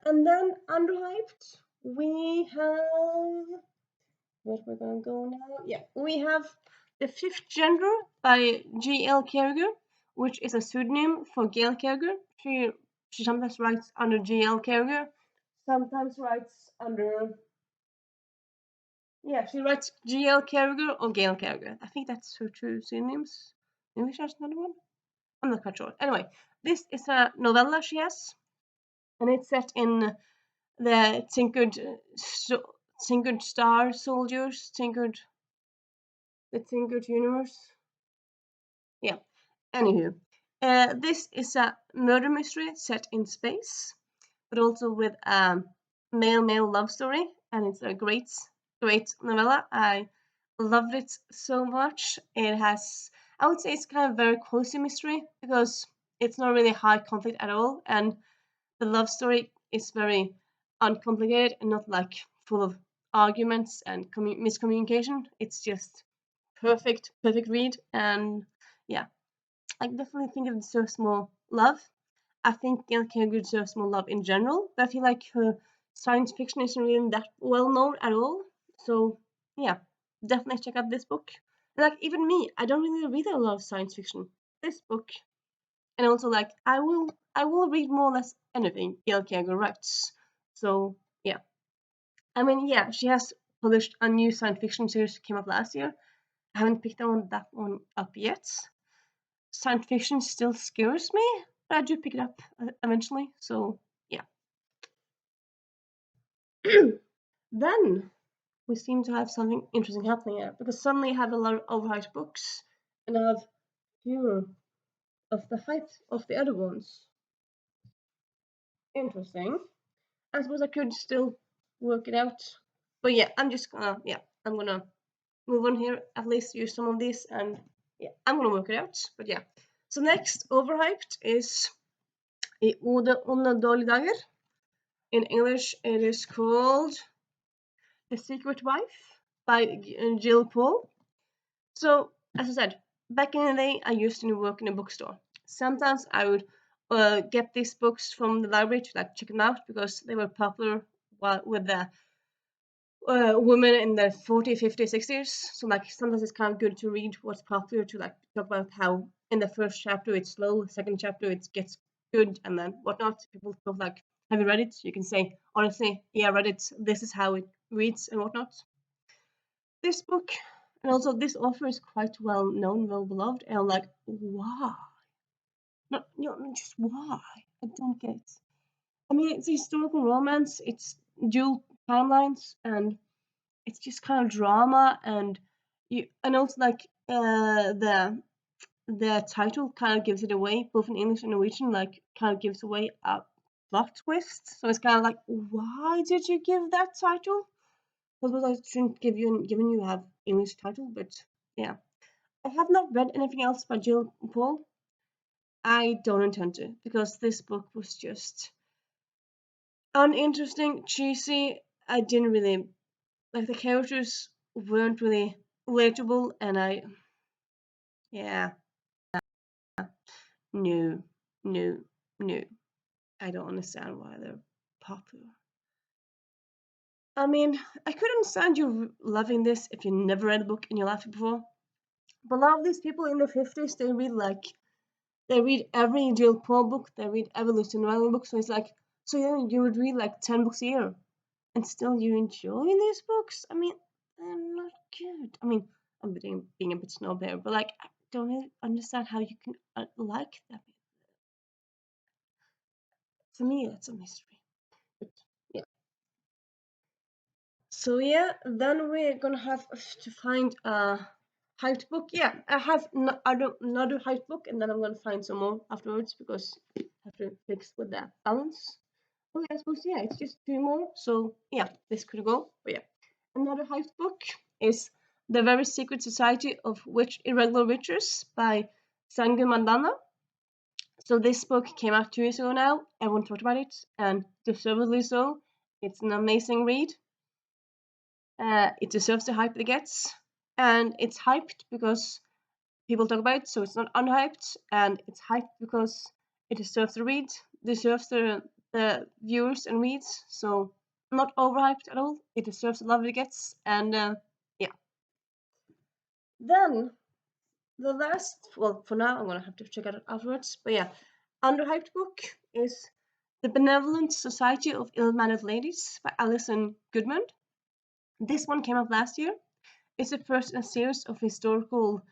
And then underhyped, we have where we're gonna go now. Yeah, we have The Fifth Gender by G.L. Carriger, which is a pseudonym for Gail Carriger. She sometimes writes under G.L. Carriger, sometimes writes under yeah, she writes G.L. Carriger or Gail Carriger. I think that's her two pseudonyms. Maybe she has another one. I'm not quite sure. Anyway, this is a novella she has, and it's set in the tinkered star soldiers, the tinkered universe. Yeah. Anywho, this is a murder mystery set in space, but also with a male love story, and it's a great novella. I loved it so much. It has, I would say, it's kind of very cozy mystery because it's not really high conflict at all, and the love story is very uncomplicated and not like full of arguments and miscommunication. It's just perfect read, and yeah, I definitely think it deserves more love. I think Gail Carriger deserves more love in general, but I feel like her science fiction isn't really that well known at all. So yeah, definitely check out this book. And like even me, I don't really read a lot of science fiction. This book, and also like I will read more or less anything Gail Carriger writes. So yeah, I mean yeah, she has published a new science fiction series came up last year. I haven't picked that one up yet. Science fiction still scares me but I do pick it up eventually. So yeah. Then we seem to have something interesting happening here because suddenly I have a lot of overhyped books and I have fewer of the hype of the other ones. Interesting. I suppose I could still work it out, but yeah, I'm gonna move on here. At least use some of these, and yeah, I'm gonna work it out. But yeah, so next overhyped is I Ode under dårlige dager. In English, it is called The Secret Wife by Jill Paul. So, as I said, back in the day, I used to work in a bookstore. Sometimes I would get these books from the library to like check them out because they were popular with the women in their 40s, 50s, 60s. So like sometimes it's kind of good to read what's popular to like talk about how in the first chapter it's slow, second chapter it gets good, and then whatnot. People talk like, "Have you read it?" You can say honestly, "Yeah, I read it. This is how it reads and whatnot." This book and also this author is quite well known, well beloved, and I'm like, why? No, just why? I don't get it. I mean, it's a historical romance. It's dual timelines, and it's just kind of drama, and also like the title kind of gives it away, both in English and Norwegian. Like, kind of gives away a plot twist. So it's kind of like, why did you give that title? I suppose I shouldn't given you have English title, but yeah. I have not read anything else by Jill Paul. I don't intend to, because this book was just uninteresting, cheesy. I didn't really like the characters weren't really relatable, and yeah, no, no, no. I don't understand why they're popular. I mean, I could understand you loving this if you never read a book in your life before. But a lot of these people in their 50s, they read every Jill Paul book, they read every Lucy Noel book, so it's like, so yeah, you would read like 10 books a year, and still you enjoy these books? I mean, they're not good. I mean, I'm being a bit snob here, but like, I don't really understand how you can like them. To me, that's a mystery. But yeah. So yeah, then we're gonna have to find a hyped book. Yeah, I have another hyped book, and then I'm gonna find some more afterwards because I have to fix with that balance. Oh, yeah, I suppose yeah, it's just two more. So yeah, this could go. But yeah, another hyped book is The Very Secret Society of Irregular Witches by Sangu Mandana. So this book came out 2 years ago now. Everyone talked about it, and deservedly so. It's an amazing read. It deserves the hype it gets, and it's hyped because people talk about it, so it's not unhyped, and it's hyped because it deserves the read, deserves the viewers and reads, so not overhyped at all. It deserves the love it gets, and yeah. Then the last, well, for now I'm gonna have to check it out afterwards, but yeah, underhyped book is The Benevolent Society of Ill-Mannered Ladies by Alison Goodman. This one came out last year. It's the first in a series of historical.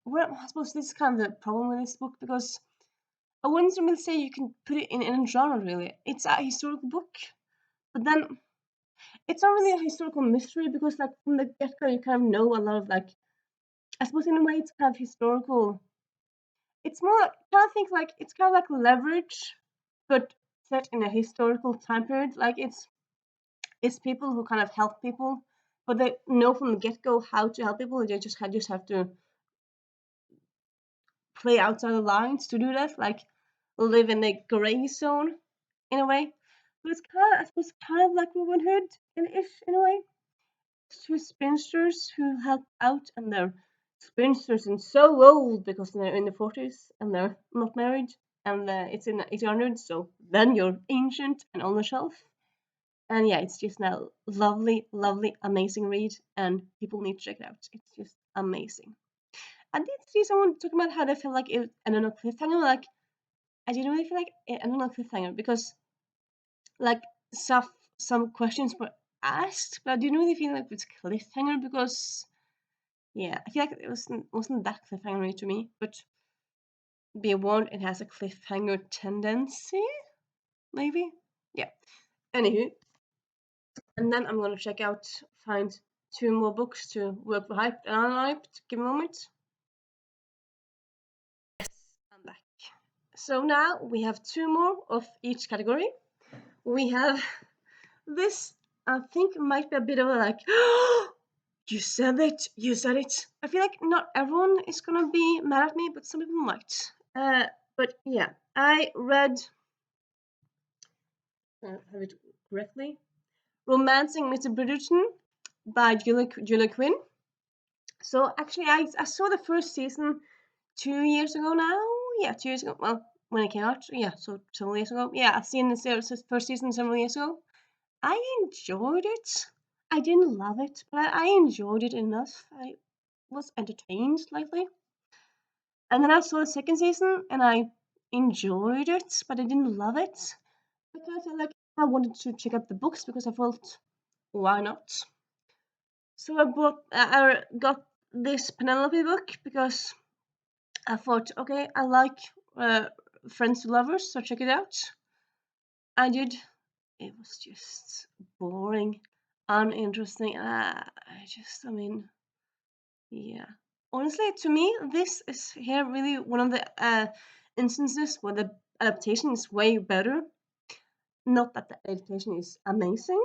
Well, I suppose this is kind of the problem with this book because I wouldn't really say you can put it in any genre really. It's a historical book, but then it's not really a historical mystery because like from the get-go you kind of know a lot of like, I suppose in a way it's kind of historical. It's more kind of think like it's kind of like Leverage, but set in a historical time period. Like it's people who kind of help people, but they know from the get-go how to help people. They just have to play outside the lines to do that, like live in the gray zone in a way. But it's kind of, I suppose, kind of like Robin Hood in a way. Two spinsters who help out, and they're spinsters and so old because they're in the 40s and they're not married, and it's in the 1800s, so then you're ancient and on the shelf. And yeah, it's just a lovely, lovely, amazing read, and people need to check it out. It's just amazing. I did see someone talking about how they feel like it ended on a cliffhanger. Like, I didn't really feel like it ended on a cliffhanger because, like, some questions were asked, but I didn't really feel like it's cliffhanger because, yeah, I feel like it wasn't that cliffhangery to me. But be warned, it has a cliffhanger tendency, maybe. Yeah. Anywho, and then I'm gonna find 2 more books to work for hyped and unhyped. Give me a moment. Yes, I'm back. So now we have 2 more of each category. We have this. I think might be a bit of a like. You said it. You said it. I feel like not everyone is gonna be mad at me, but some people might. But yeah, I read. Have it correctly? Romancing Mr. Bridgerton by Julia Quinn. So actually, I saw the first season 2 years ago now. Yeah, 2 years ago. Well, when it came out. Yeah, so several years ago. Yeah, I've seen the first season several years ago. I enjoyed it. I didn't love it, but I enjoyed it enough. I was entertained slightly. And then I saw the second season and I enjoyed it, but I didn't love it because I wanted to check out the books because I felt why not? So I got this Penelope book because I thought, okay, I like Friends to Lovers, so check it out. I did. It was just boring, uninteresting. I mean, yeah. Honestly, to me, this is here really one of the instances where the adaptation is way better. Not that the adaptation is amazing,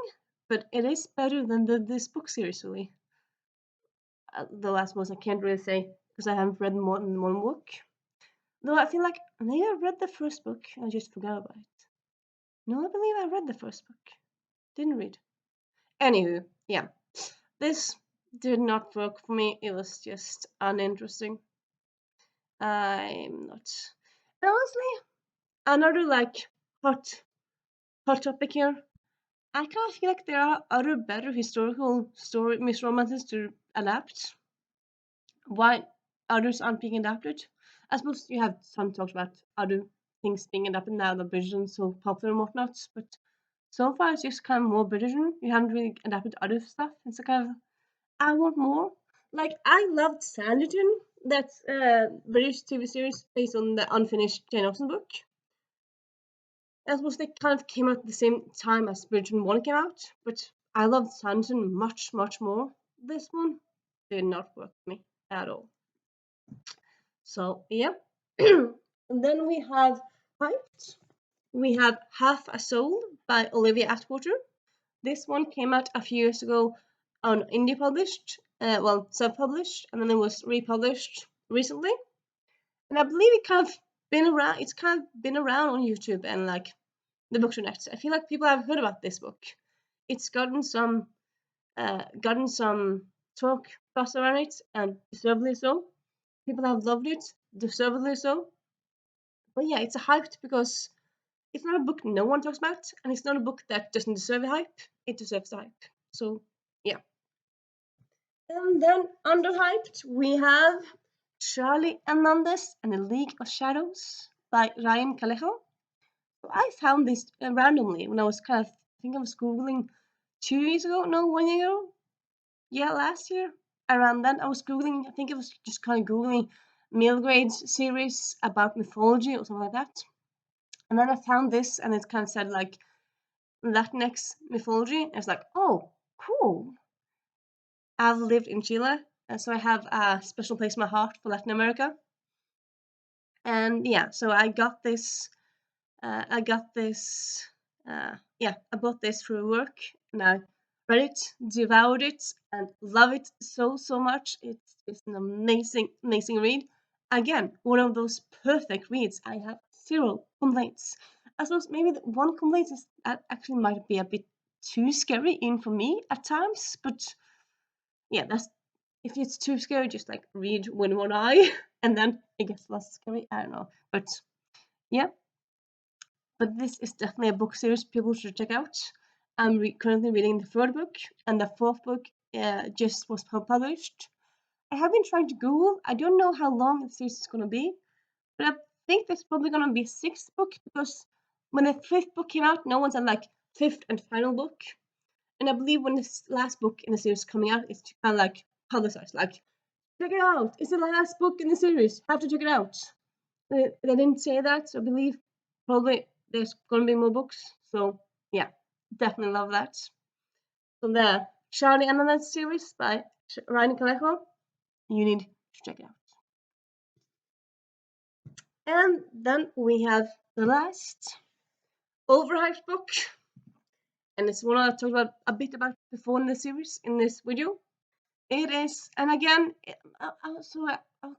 but it is better than this book series, really. The last ones I can't really say because I haven't read more than one book. Though I feel like maybe I read the first book and I just forgot about it. No, I believe I read the first book. Didn't read. Anywho, yeah. This did not work for me. It was just uninteresting. I'm not. And honestly, another hot topic here. I kind of feel like there are other better historical story misromances to adapt. Why others aren't being adapted? I suppose you have some talks about other things being adapted now that Bridgerton's so popular and whatnot, but so far it's just kind of more Bridgerton. You haven't really adapted other stuff. It's a kind of I want more. Like I loved Sanditon, that's a British TV series based on the unfinished Jane Austen book. I suppose they kind of came out at the same time as Bridgerton 1 came out, but I loved Sanditon much, much more. This one did not work for me at all. So yeah. And then we have Hyped. We have Half a Soul by Olivia Atwater. This one came out a few years ago on indie published, self-published, and then it was republished recently. And I believe it kind of been around. It's kind of been around on YouTube and like the Bookshop.net. I feel like people have heard about this book. It's gotten some talk buzz around it, and deservedly so. People have loved it, deservedly so. But yeah, it's a hyped because it's not a book no one talks about, and it's not a book that doesn't deserve the hype. It deserves the hype. So yeah. And then underhyped, we have Charlie Hernandez and the League of Shadows by Ryan Callejo. So I found this randomly when I was I think I was Googling 2 years ago, no, 1 year ago. Yeah, last year. Around then, I was Googling, I think it was just kind of Googling middle grade series about mythology or something like that. And then I found this and it kind of said like Latinx mythology. And it's like, oh, cool. I've lived in Chile, so I have a special place in my heart for Latin America. And yeah, so I got this. I got this. I bought this through work, and I read it, devoured it, and love it so much. It's an amazing read. Again, one of those perfect reads. I have zero complaints. I suppose maybe the one complaint is that actually might be a bit too scary in for me at times, but yeah, that's if it's too scary, just like read with one eye, and then it gets less scary. I don't know, but yeah. But this is definitely a book series people should check out. I'm currently reading the third book, and the fourth book just was published. I have been trying to Google. I don't know how long the series is gonna be, but I think there's probably gonna be a sixth book because when the fifth book came out, no one said like fifth and final book. And I believe when this last book in the series is coming out, it's kind of like publicized, like check it out. It's the last book in the series. Have to check it out. they didn't say that, so I believe probably there's gonna be more books. So yeah, definitely love that. So the Charlie and Annette series by Ryan Kalejo, you need to check it out. And then we have the last overhyped book, and it's one I talked about a bit about before in the series in this video. It is, and again, I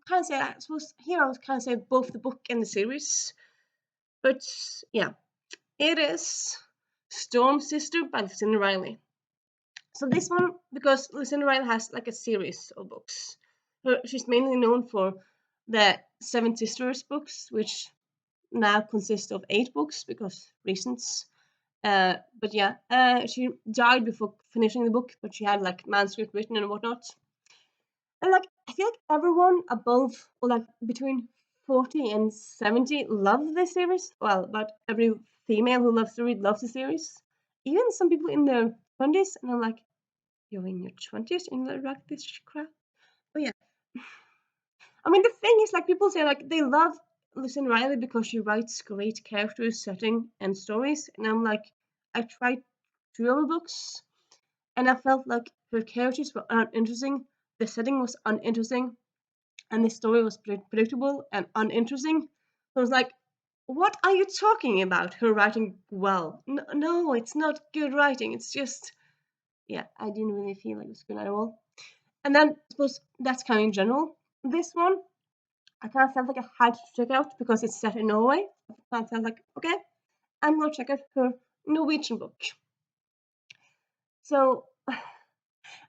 can't say, I suppose here I was kind of say both the book and the series, but yeah, it is Storm Sister by Lucinda Riley. So this one, because Lucinda Riley has like a series of books. She's mainly known for the Seven Sisters books, which now consist of 8 books because reasons. But yeah, she died before finishing the book, but she had like manuscript written and whatnot. And like I feel like everyone above or like between 40 and 70 love this series. Well, about every female who loves to read loves the series. Even some people in their 20s, and I'm like, you're in your 20s and you like this crap? But yeah. I mean, the thing is, like, people say, like, they love Lucinda Riley because she writes great characters, setting, and stories. And I'm like, I tried 2 other books, and I felt like her characters were uninteresting, the setting was uninteresting, and the story was predictable and uninteresting. So I was like, what are you talking about? Her writing well? No, it's not good writing. It's just, yeah, I didn't really feel like it was good at all. And then I suppose that's kind of in general. This one, I kind of felt like I had to check out because it's set in Norway. I kind of felt like, okay, I'm gonna check out her Norwegian book. So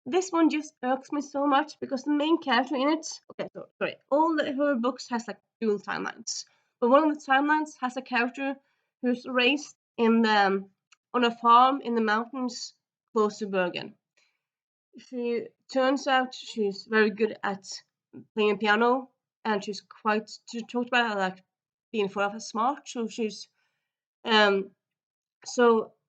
this one just irks me so much because the main character in it, okay, so sorry, her books has like dual timelines, but one of the timelines has a character who's raised in the on a farm in the mountains close to Bergen. She turns out she's very good at playing piano, and she talked about her like being forever smart. So she's um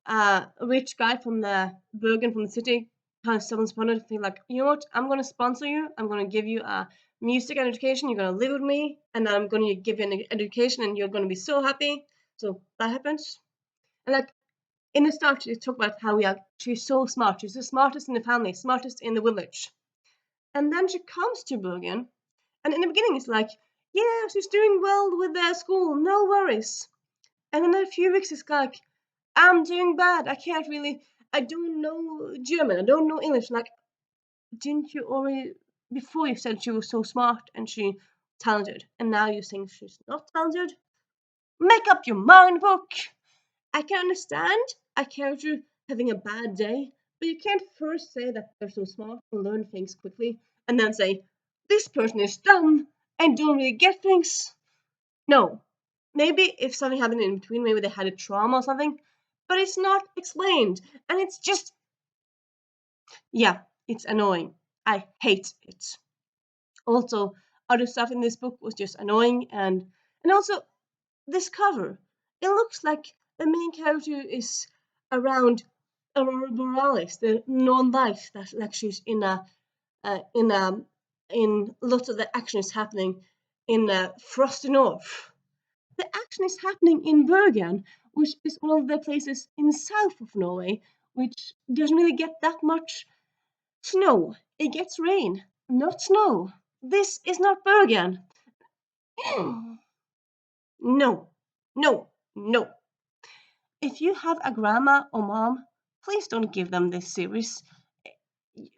a rich guy from the Bergen from the city kind of stumbles upon her to feel like, you know what, I'm gonna sponsor you. I'm gonna give you a music and education. You're gonna live with me, and I'm gonna give you an education, and you're gonna be so happy. So that happens, and like in the start, she talked about how she's so smart. She's the smartest in the family, smartest in the village. And then she comes to Bergen, and in the beginning it's like, yeah, she's doing well with their school, no worries. And then in a few weeks it's like, I'm doing bad. I don't know German. I don't know English. Like, didn't you already, before you said she was so smart and she talented, and now you think she's not talented? Make up your mind, book. I can understand a character having a bad day, but you can't first say that they're so smart and learn things quickly, and then say, this person is dumb and don't really get things. No. Maybe if something happened in between, maybe they had a trauma or something, but it's not explained. And it's just, yeah, it's annoying. I hate it. Also, other stuff in this book was just annoying, and also this cover. It looks like the main character is around Aurora Borealis, the known life that like she's in in lots of the action is happening in frosty north. The action is happening in Bergen, which is one of the places in the south of Norway, which doesn't really get that much snow. It gets rain, not snow. This is not Bergen. No, no, no. If you have a grandma or mom, please don't give them this series.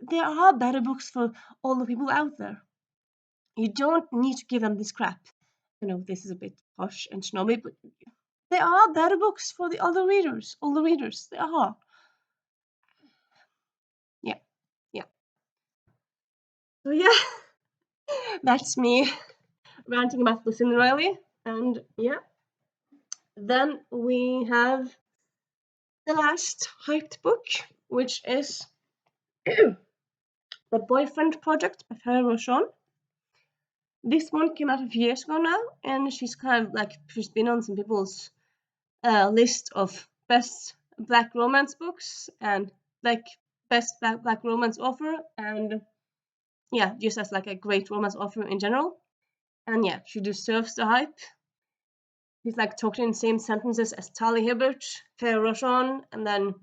There are better books for all the people out there. You don't need to give them this crap. I know this is a bit posh and snobby, but there are better books for the other readers, all the readers. There are. Yeah, yeah. So yeah, that's me ranting about Lucinda Riley. And yeah, then we have the last hyped book, which is The Boyfriend Project by Farah Roshan. This one came out a few years ago now, and she's kind of like, she's been on some people's list of best black romance books and like best black romance author, and yeah, just as like a great romance author in general. And yeah, she deserves the hype. he's like talking in the same sentences as Tali Hibbert, Faye Rochon, and then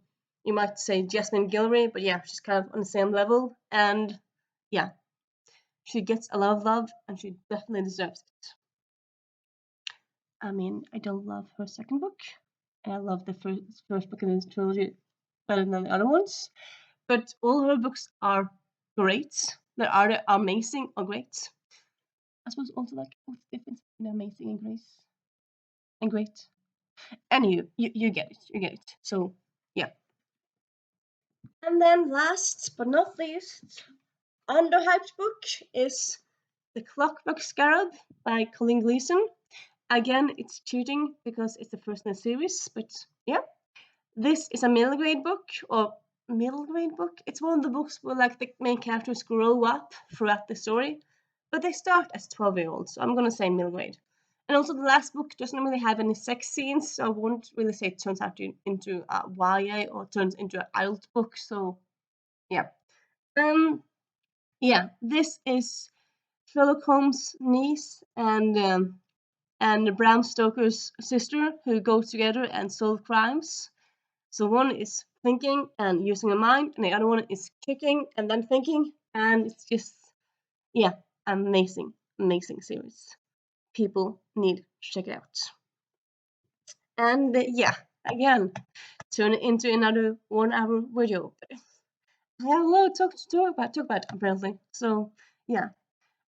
you might say Jasmine Guillory, but yeah, she's kind of on the same level. And yeah, she gets a lot of love, and she definitely deserves it. I mean, I don't love her second book, and I love the first book in this trilogy better than the other ones. But all her books are great. They're either amazing or great. I suppose also like what's the difference between amazing and great? Anywho, you get it. You get it. So yeah. And then last but not least, underhyped book is The Clockwork Scarab by Colleen Gleason. Again, it's cheating because it's the first in the series, but yeah. This is a middle grade book, or middle grade book. It's one of the books where like the main characters grow up throughout the story, but they start as 12-year-olds, so I'm gonna say middle grade. And also the last book doesn't really have any sex scenes, so I won't really say it turns out into a YA or turns into an adult book. So yeah, yeah, this is Sherlock Holmes' niece and Bram Stoker's sister who go together and solve crimes. So one is thinking and using a mind, and the other one is kicking and then thinking, and it's just yeah, amazing series. People need to check it out. And yeah, again, turn it into another 1 hour video. But I have a lot to talk about apparently. So yeah,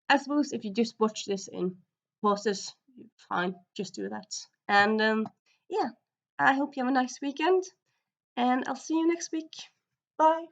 I suppose if you just watch this in pauses, fine, just do that. And yeah, I hope you have a nice weekend, and I'll see you next week. Bye.